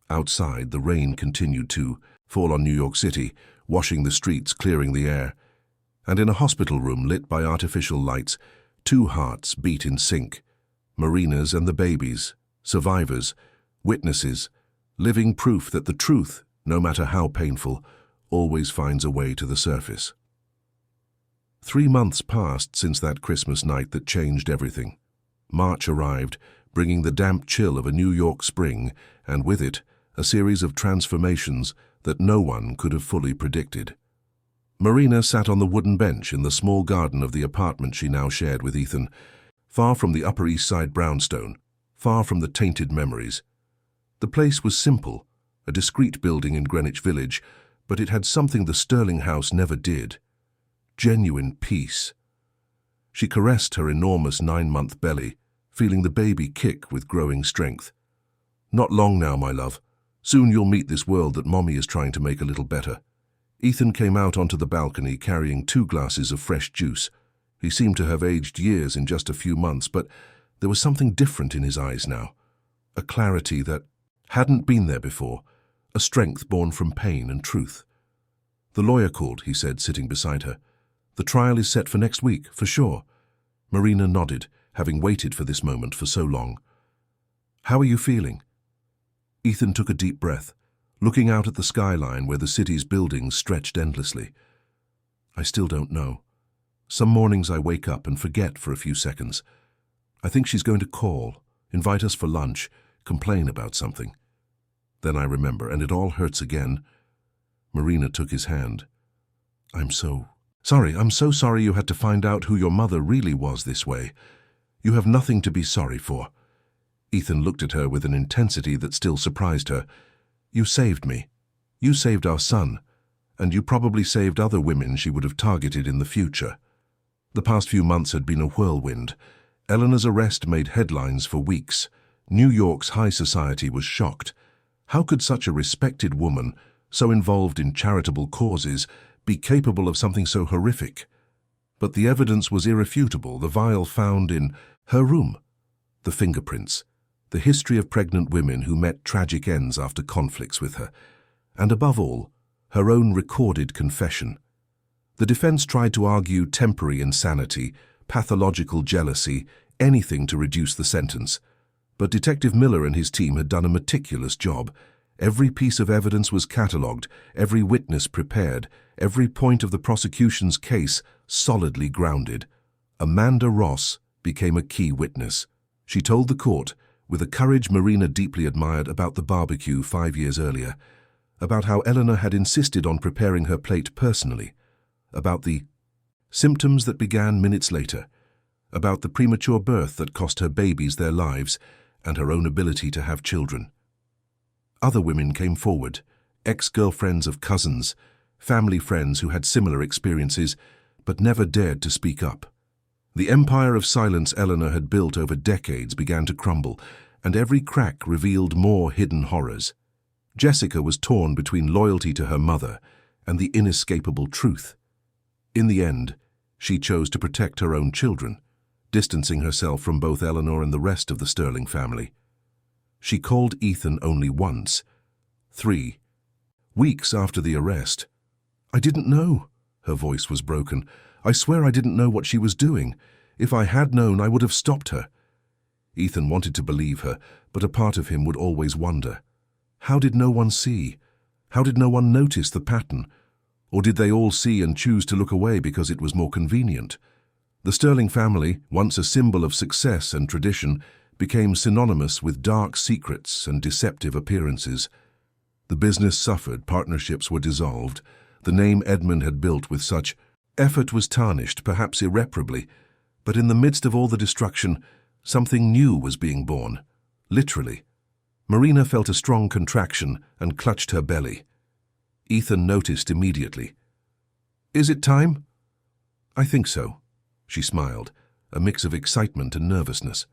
Speaker 1: Outside, the rain continued to fall on New York City, washing the streets, clearing the air. And in a hospital room lit by artificial lights, Two hearts beat in sync. Marina's and the baby's, survivors, witnesses, living proof that the truth, no matter how painful, always finds a way to the surface. 3 months passed since that Christmas night that changed everything. March arrived, bringing the damp chill of a New York spring, and with it, a series of transformations that no one could have fully predicted. Marina sat on the wooden bench in the small garden of the apartment she now shared with Ethan, far from the Upper East Side brownstone, far from the tainted memories. The place was simple, a discreet building in Greenwich Village, but it had something the Sterling house never did: genuine peace. She caressed her enormous 9-month belly, feeling the baby kick with growing strength. "Not long now, my love. Soon you'll meet this world that Mommy is trying to make a little better." Ethan came out onto the balcony carrying 2 glasses of fresh juice. He seemed to have aged years in just a few months, but there was something different in his eyes now. A clarity that hadn't been there before, a strength born from pain and truth. "The lawyer called," he said, sitting beside her. "The trial is set for next week, for sure." Marina nodded, having waited for this moment for so long. "How are you feeling?" Ethan took a deep breath, looking out at the skyline where the city's buildings stretched endlessly. "I still don't know. Some mornings I wake up and forget for a few seconds. I think she's going to call, invite us for lunch, complain about something. Then I remember, and it all hurts again." Marina took his hand. I'm so sorry you had to find out who your mother really was this way. You have nothing to be sorry for." Ethan looked at her with an intensity that still surprised her. "You saved me. You saved our son. And you probably saved other women she would have targeted in the future." The past few months had been a whirlwind. Eleanor's arrest made headlines for weeks. New York's high society was shocked. How could such a respected woman, so involved in charitable causes, be capable of something so horrific? But the evidence was irrefutable, the vial found in her room, the fingerprints, the history of pregnant women who met tragic ends after conflicts with her, and above all, her own recorded confession. The defense tried to argue temporary insanity, pathological jealousy, anything to reduce the sentence. But Detective Miller and his team had done a meticulous job. Every piece of evidence was catalogued, every witness prepared, every point of the prosecution's case solidly grounded. Amanda Ross became a key witness. She told the court, with a courage Marina deeply admired, about the barbecue 5 years earlier, about how Eleanor had insisted on preparing her plate personally, about the symptoms that began minutes later, about the premature birth that cost her babies their lives and her own ability to have children. Other women came forward, ex-girlfriends of cousins, family friends who had similar experiences but never dared to speak up. The empire of silence Eleanor had built over decades began to crumble, and every crack revealed more hidden horrors. Jessica was torn between loyalty to her mother and the inescapable truth. In the end, she chose to protect her own children, distancing herself from both Eleanor and the rest of the Sterling family. She called Ethan only once. 3 weeks after the arrest. "I didn't know." Her voice was broken. "I swear I didn't know what she was doing. If I had known, I would have stopped her." Ethan wanted to believe her, but a part of him would always wonder. How did no one see? How did no one notice the pattern? Or did they all see and choose to look away because it was more convenient? The Sterling family, once a symbol of success and tradition, became synonymous with dark secrets and deceptive appearances. The business suffered, partnerships were dissolved. The name Edmund had built with such effort was tarnished, perhaps irreparably. But in the midst of all the destruction, something new was being born, literally. Marina felt a strong contraction and clutched her belly. Ethan noticed immediately. "Is it time?" "I think so," she smiled, a mix of excitement and nervousness.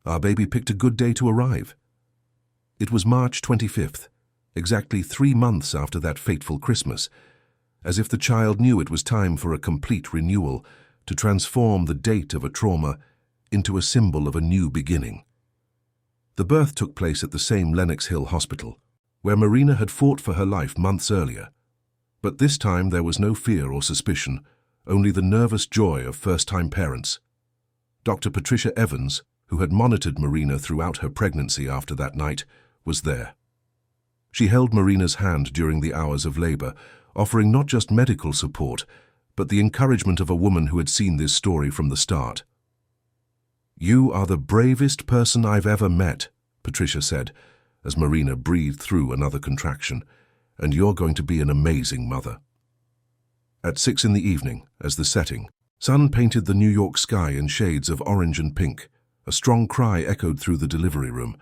Speaker 1: "Our baby picked a good day to arrive." It was March 25th, exactly 3 months after that fateful Christmas, as if the child knew it was time for a complete renewal, to transform the date of a trauma into a symbol of a new beginning. The birth took place at the same Lenox Hill Hospital, where Marina had fought for her life months earlier. But this time there was no fear or suspicion, only the nervous joy of first-time parents. Dr. Patricia Evans, who had monitored Marina throughout her pregnancy after that night, was there. She held Marina's hand during the hours of labor, offering not just medical support, but the encouragement of a woman who had seen this story from the start. "You are the bravest person I've ever met," Patricia said, as Marina breathed through another contraction, "and you're going to be an amazing mother." At 6 in the evening, as the setting sun painted the New York sky in shades of orange and pink, a strong cry echoed through the delivery room.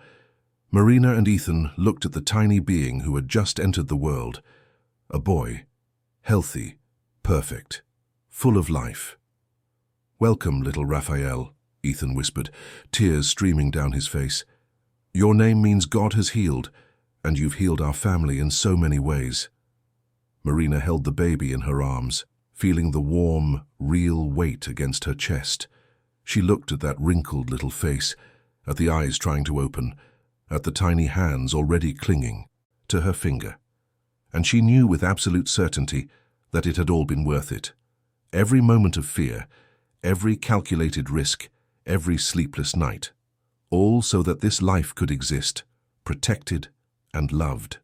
Speaker 1: Marina and Ethan looked at the tiny being who had just entered the world. A boy, healthy, perfect, full of life. "Welcome, little Raphael," Ethan whispered, tears streaming down his face. "Your name means God has healed, and you've healed our family in so many ways." Marina held the baby in her arms, feeling the warm, real weight against her chest. She looked at that wrinkled little face, at the eyes trying to open, at the tiny hands already clinging to her finger. And she knew with absolute certainty that it had all been worth it. Every moment of fear, every calculated risk, every sleepless night, all so that this life could exist, protected and loved.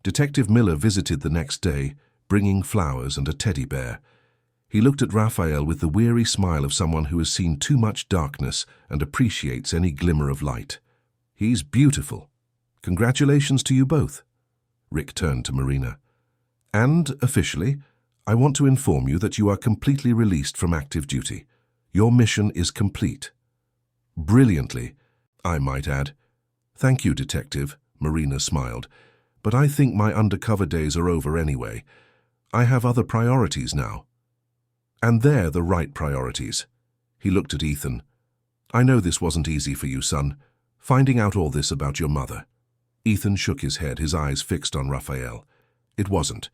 Speaker 1: Detective Miller visited the next day, bringing flowers and a teddy bear. He looked at Raphael with the weary smile of someone who has seen too much darkness and appreciates any glimmer of light. "He's beautiful. Congratulations to you both." Rick turned to Marina. "And, officially, I want to inform you that you are completely released from active duty. Your mission is complete." "Brilliantly, I might add." "Thank you, Detective," Marina smiled. "But I think my undercover days are over anyway. I have other priorities now." "And they're the right priorities." He looked at Ethan. "I know this wasn't easy for you, son, finding out all this about your mother." Ethan shook his head, his eyes fixed on Raphael. "It wasn't,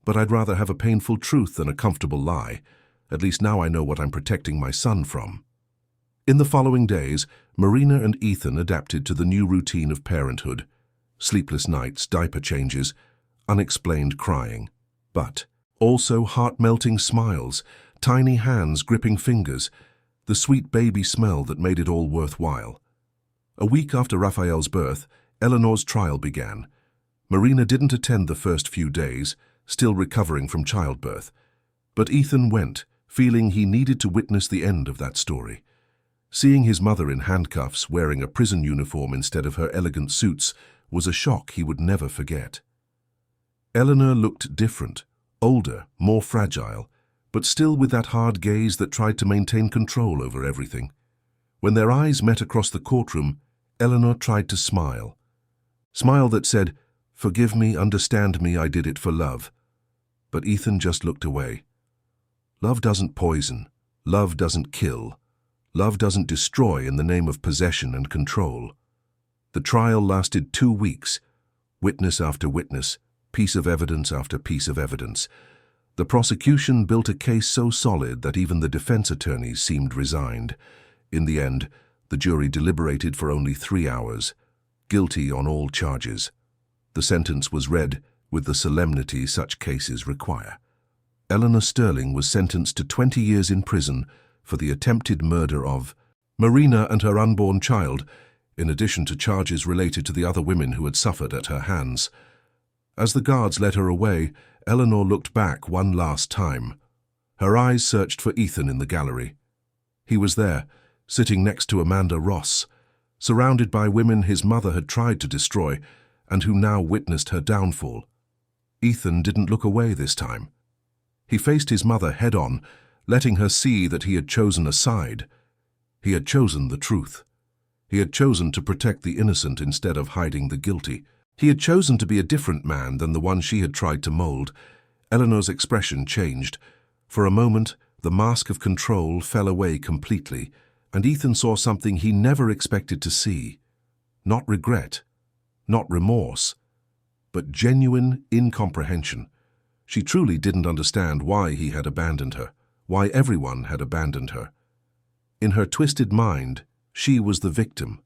Speaker 1: but I'd rather have a painful truth than a comfortable lie. At least now I know what I'm protecting my son from." In the following days, Marina and Ethan adapted to the new routine of parenthood. Sleepless nights, diaper changes, unexplained crying, but also heart-melting smiles, tiny hands gripping fingers, the sweet baby smell that made it all worthwhile. A week after Raphael's birth, Eleanor's trial began. Marina didn't attend the first few days, still recovering from childbirth. But Ethan went, feeling he needed to witness the end of that story. Seeing his mother in handcuffs, wearing a prison uniform instead of her elegant suits, was a shock he would never forget. Eleanor looked different, older, more fragile, but still with that hard gaze that tried to maintain control over everything. When their eyes met across the courtroom, Eleanor tried to smile. Smile that said, "Forgive me, understand me, I did it for love." But Ethan just looked away. Love doesn't poison. Love doesn't kill. Love doesn't destroy in the name of possession and control. The trial lasted 2 weeks, witness after witness, piece of evidence after piece of evidence. The prosecution built a case so solid that even the defense attorneys seemed resigned. In the end, the jury deliberated for only 3 hours, guilty on all charges. The sentence was read with the solemnity such cases require. Eleanor Sterling was sentenced to 20 years in prison for the attempted murder of Marina and her unborn child, in addition to charges related to the other women who had suffered at her hands. As the guards led her away, Eleanor looked back one last time. Her eyes searched for Ethan in the gallery. He was there, sitting next to Amanda Ross, surrounded by women his mother had tried to destroy and who now witnessed her downfall. Ethan didn't look away this time. He faced his mother head-on, letting her see that he had chosen a side. He had chosen the truth. He had chosen to protect the innocent instead of hiding the guilty. He had chosen to be a different man than the one she had tried to mold. Eleanor's expression changed. For a moment, the mask of control fell away completely, and Ethan saw something he never expected to see. Not regret, not remorse, but genuine incomprehension. She truly didn't understand why he had abandoned her, why everyone had abandoned her. In her twisted mind, she was the victim,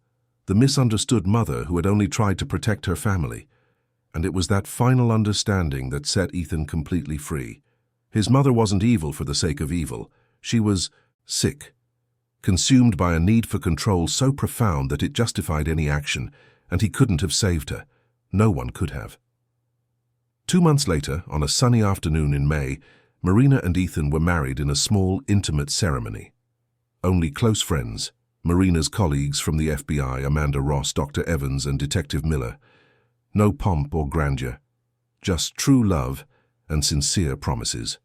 Speaker 1: the misunderstood mother who had only tried to protect her family. And it was that final understanding that set Ethan completely free. His mother wasn't evil for the sake of evil. She was sick, consumed by a need for control so profound that it justified any action, and he couldn't have saved her. No one could have. 2 months later, on a sunny afternoon in May, Marina and Ethan were married in a small, intimate ceremony. Only close friends, Marina's colleagues from the FBI, Amanda Ross, Dr. Evans, and Detective Miller. No pomp or grandeur, just true love and sincere promises.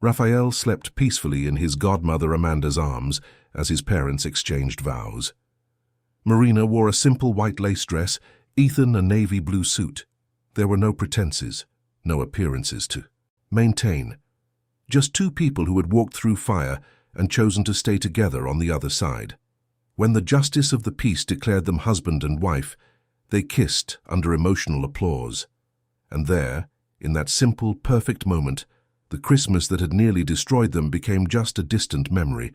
Speaker 1: Raphael slept peacefully in his godmother Amanda's arms as his parents exchanged vows. Marina wore a simple white lace dress, Ethan a navy blue suit. There were no pretenses, no appearances to maintain. Just two people who had walked through fire and chosen to stay together on the other side. When the justice of the peace declared them husband and wife, they kissed under emotional applause. And there, in that simple, perfect moment, the Christmas that had nearly destroyed them became just a distant memory,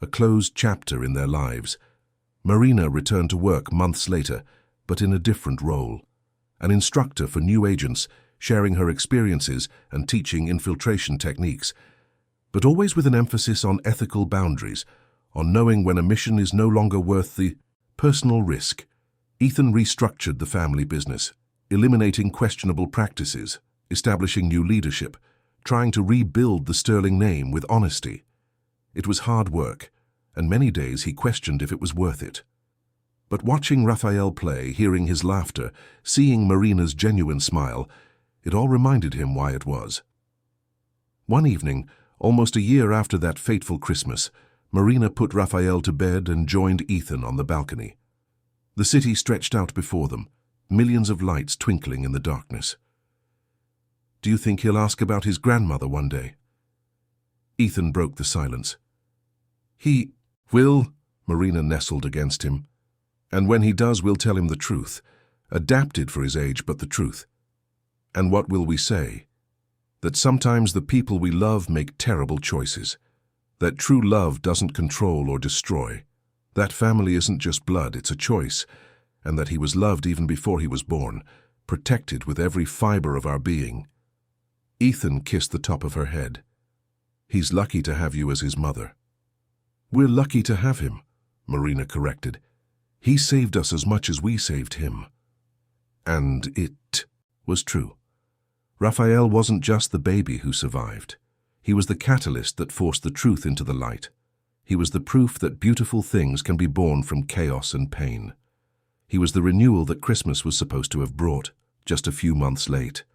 Speaker 1: a closed chapter in their lives. Marina returned to work months later, but in a different role. An instructor for new agents, sharing her experiences and teaching infiltration techniques, but always with an emphasis on ethical boundaries, on knowing when a mission is no longer worth the personal risk. Ethan restructured the family business, eliminating questionable practices, establishing new leadership, trying to rebuild the sterling name with honesty. It was hard work, and many days he questioned if it was worth it. But watching Raphael play, hearing his laughter, seeing Marina's genuine smile, it all reminded him why it was. One evening, almost a year after that fateful Christmas, Marina put Raphael to bed and joined Ethan on the balcony. The city stretched out before them, millions of lights twinkling in the darkness. "Do you think he'll ask about his grandmother one day?" Ethan broke the silence. "He will," Marina nestled against him. "And when he does, we'll tell him the truth. Adapted for his age, but the truth. And what will we say? That sometimes the people we love make terrible choices. That true love doesn't control or destroy. That family isn't just blood, it's a choice. And that he was loved even before he was born, protected with every fiber of our being." Ethan kissed the top of her head. "He's lucky to have you as his mother." "We're lucky to have him," Marina corrected. "He saved us as much as we saved him." And it was true. Raphael wasn't just the baby who survived. He was the catalyst that forced the truth into the light. He was the proof that beautiful things can be born from chaos and pain. He was the renewal that Christmas was supposed to have brought, just a few months late.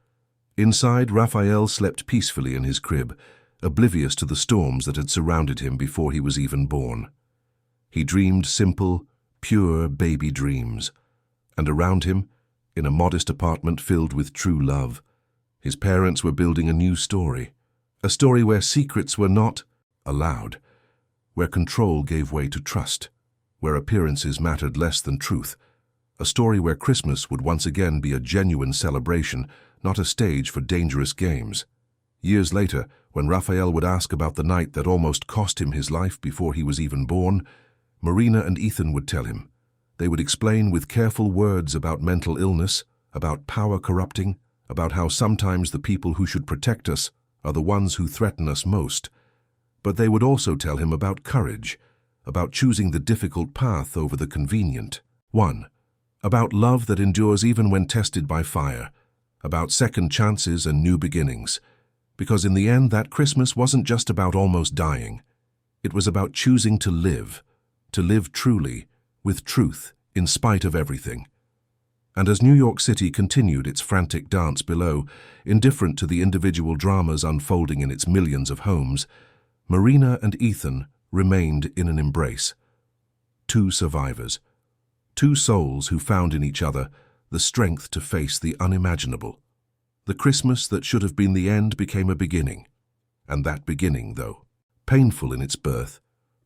Speaker 1: Inside, Raphael slept peacefully in his crib, oblivious to the storms that had surrounded him before he was even born. He dreamed simple, pure baby dreams. And around him, in a modest apartment filled with true love, his parents were building a new story. A story where secrets were not allowed, where control gave way to trust, where appearances mattered less than truth. A story where Christmas would once again be a genuine celebration, not a stage for dangerous games. Years later, when Raphael would ask about the night that almost cost him his life before he was even born, Marina and Ethan would tell him. They would explain with careful words about mental illness, about power corrupting, about how sometimes the people who should protect us are the ones who threaten us most. But they would also tell him about courage, about choosing the difficult path over the convenient one, about love that endures even when tested by fire, about second chances and new beginnings. Because in the end, that Christmas wasn't just about almost dying. It was about choosing to live truly, with truth, in spite of everything. And as New York City continued its frantic dance below, indifferent to the individual dramas unfolding in its millions of homes, Marina and Ethan remained in an embrace. Two survivors. Two souls who found in each other the strength to face the unimaginable. The Christmas that should have been the end became a beginning. And that beginning, though painful in its birth,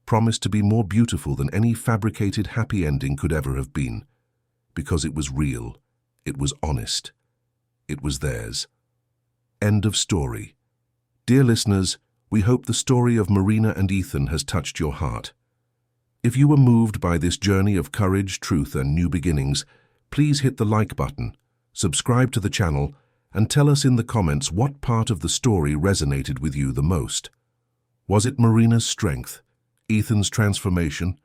Speaker 1: promised to be more beautiful than any fabricated happy ending could ever have been. Because it was real, it was honest, it was theirs. End of story. Dear listeners, we hope the story of Marina and Ethan has touched your heart. If you were moved by this journey of courage, truth, and new beginnings, please hit the like button, subscribe to the channel, and tell us in the comments what part of the story resonated with you the most. Was it Marina's strength, Ethan's transformation,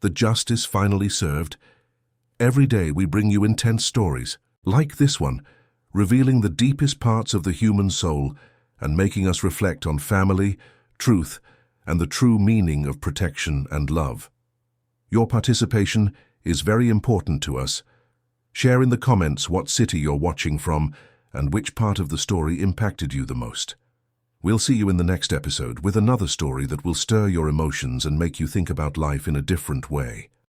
Speaker 1: the justice finally served. Every day we bring you intense stories, like this one, revealing the deepest parts of the human soul and making us reflect on family, truth, and the true meaning of protection and love. Your participation is very important to us. Share in the comments what city you're watching from and which part of the story impacted you the most. We'll see you in the next episode with another story that will stir your emotions and make you think about life in a different way.